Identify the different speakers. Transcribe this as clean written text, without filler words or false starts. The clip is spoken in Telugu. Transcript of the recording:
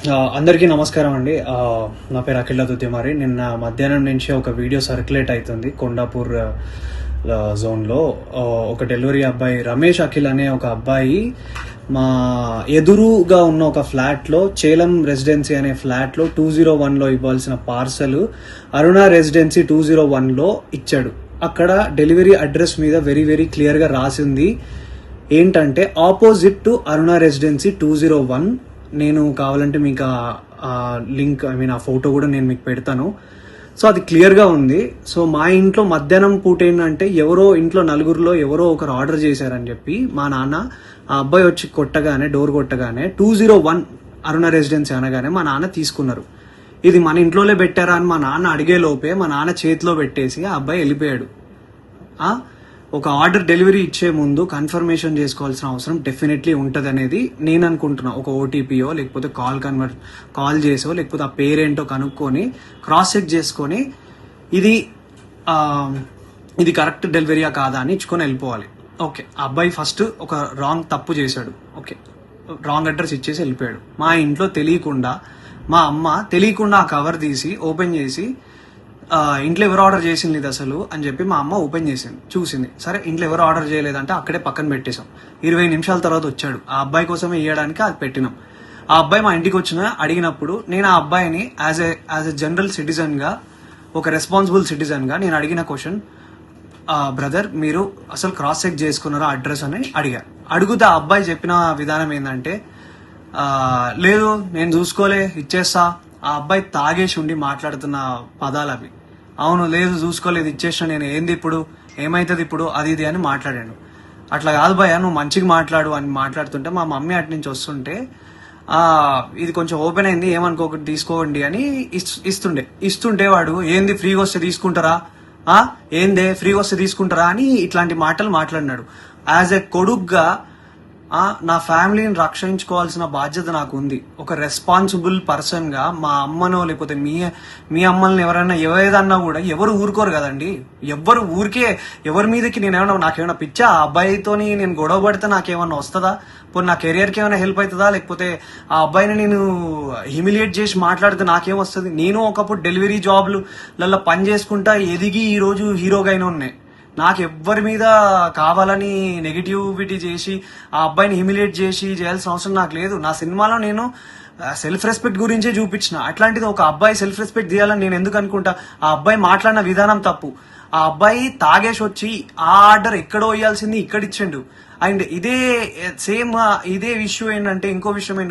Speaker 1: అందరికీ నమస్కారం అండి. నా పేరు అఖిల దుద్దిమారి. నిన్న మధ్యాహ్నం నుంచి ఒక వీడియో సర్క్యులేట్ అవుతుంది కొండాపూర్ జోన్లో. ఒక డెలివరీ అబ్బాయి రమేష్ అఖిల్ అనే ఒక అబ్బాయి మా ఎదురుగా ఉన్న ఒక ఫ్లాట్లో, చేలం రెసిడెన్సీ అనే ఫ్లాట్లో 201లో ఇవ్వాల్సిన పార్సల్ అరుణ రెసిడెన్సీ 201లో ఇచ్చాడు. అక్కడ డెలివరీ అడ్రస్ మీద వెరీ వెరీ క్లియర్గా రాసింది ఏంటంటే ఆపోజిట్ టు అరుణ రెసిడెన్సీ 201. నేను కావాలంటే మీకు ఆ లింక్ ఆ ఫోటో కూడా నేను మీకు పెడతాను. సో అది క్లియర్గా ఉంది. సో మా ఇంట్లో మధ్యాహ్నం పూట ఏంటంటే ఎవరో ఇంట్లో నలుగురిలో ఎవరో ఒకరు ఆర్డర్ చేశారని చెప్పి మా నాన్న, ఆ అబ్బాయి వచ్చి డోర్ కొట్టగానే 201 అరుణ రెసిడెన్సీ అనగానే మా నాన్న తీసుకున్నారు. ఇది మన ఇంట్లోనే పెట్టారా అని మా నాన్న అడిగే లోపే మా నాన్న చేతిలో పెట్టేసి ఆ అబ్బాయి వెళ్ళిపోయాడు. ఒక ఆర్డర్ డెలివరీ ఇచ్చే ముందు కన్ఫర్మేషన్ చేసుకోవాల్సిన అవసరం డెఫినెట్లీ ఉంటుంది అనేది నేను అనుకుంటున్నా. ఒక ఓటీపీయో లేకపోతే కాల్ చేసో లేకపోతే ఆ పేరేంటో కనుక్కొని క్రాస్ చెక్ చేసుకొని ఇది కరెక్ట్ డెలివరీయా కాదా అని ఇచ్చుకొని వెళ్ళిపోవాలి. ఓకే, ఆ అబ్బాయి ఫస్ట్ ఒక తప్పు చేశాడు. ఓకే, రాంగ్ అడ్రస్ ఇచ్చేసి వెళ్ళిపోయాడు. మా ఇంట్లో తెలియకుండా మా అమ్మ తెలియకుండా ఆ కవర్ తీసి ఓపెన్ చేసి ఇంట్లో ఎవరు ఆర్డర్ చేసింది ఇది అసలు అని చెప్పి మా అమ్మ ఓపెన్ చేసింది, చూసింది. సరే ఇంట్లో ఎవరు ఆర్డర్ చేయలేదంటే అక్కడే పక్కన పెట్టేశాం. 20 నిమిషాల తర్వాత వచ్చాడు. ఆ అబ్బాయి కోసమే ఇవ్వడానికి అది పెట్టినాం. ఆ అబ్బాయి మా ఇంటికి అడిగినప్పుడు నేను ఆ అబ్బాయిని యాజ్ ఎ జనరల్ సిటిజన్ గా, ఒక రెస్పాన్సిబుల్ సిటిజన్ గా నేను అడిగిన క్వశ్చన్, బ్రదర్ మీరు అసలు క్రాస్ చెక్ చేసుకున్నారా అడ్రస్ అని అడిగితే ఆ అబ్బాయి చెప్పిన విధానం ఏంటంటే, లేదు నేను చూసుకోలే ఇచ్చేస్తా. ఆ అబ్బాయి తాగేసి ఉండి మాట్లాడుతున్న పదాలు అవి. అవును, లేదు చూసుకోలేదు ఇచ్చేసిన, నేను ఏంది ఇప్పుడు, ఏమైతుంది ఇప్పుడు, అది ఇది అని మాట్లాడాను. అట్లా కాదు భయ్యా, నువ్వు మంచిగా మాట్లాడు అని మాట్లాడుతుంటే మా మమ్మీ అటు నుంచి వస్తుంటే ఇది కొంచెం ఓపెన్ అయింది ఏమనుకోకుండా తీసుకోండి అని ఇస్తుంటే వాడు ఏంది ఫ్రీగా వస్తే తీసుకుంటారా, ఏందే ఫ్రీగా వస్తే తీసుకుంటారా అని ఇట్లాంటి మాటలు మాట్లాడినాడు. యాజ్ ఎ కొడుగ్గా నా ఫ్యామిలీని రక్షించుకోవాల్సిన బాధ్యత నాకు ఉంది. ఒక రెస్పాన్సిబుల్ పర్సన్ గా మా అమ్మనో లేకపోతే మీ అమ్మల్ని ఎవరైనా ఏదన్నా కూడా ఎవరు ఊరుకోరు కదండి. ఎవరి మీదకి నాకేమైనా పిచ్చా, ఆ అబ్బాయితోని నేను గొడవ పడితే నాకేమన్నా వస్తుందా, పోనీ నా కెరియర్కి ఏమైనా హెల్ప్ అవుతుందా, లేకపోతే ఆ అబ్బాయిని నేను హ్యూమిలియేట్ చేసి మాట్లాడితే నాకేం వస్తుంది. నేను ఒకప్పుడు డెలివరీ జాబ్లలో పని చేసుకుంటా ఎదిగి ఈ రోజు హీరోగా అయినా ఉన్నాయి. నాకు ఎవ్వరి మీద కావాలని నెగిటివిటీ చేసి ఆ అబ్బాయిని హ్యూమిలియేట్ చేయాల్సిన అవసరం నాకు లేదు. నా సినిమాలో నేను సెల్ఫ్ రెస్పెక్ట్ గురించే చూపించిన. అట్లాంటిది ఒక అబ్బాయి సెల్ఫ్ రెస్పెక్ట్ తీయాలని నేను ఎందుకు అనుకుంటా? ఆ అబ్బాయి మాట్లాడిన విధానం తప్పు. ఆ అబ్బాయి తాగేసి వచ్చి ఆ ఆర్డర్ ఎక్కడో ఇవ్వాల్సింది ఇక్కడ ఇచ్చిండు. అండ్ ఇదే ఇష్యూ ఏంటంటే, ఇంకో విషయం ఏంటంటే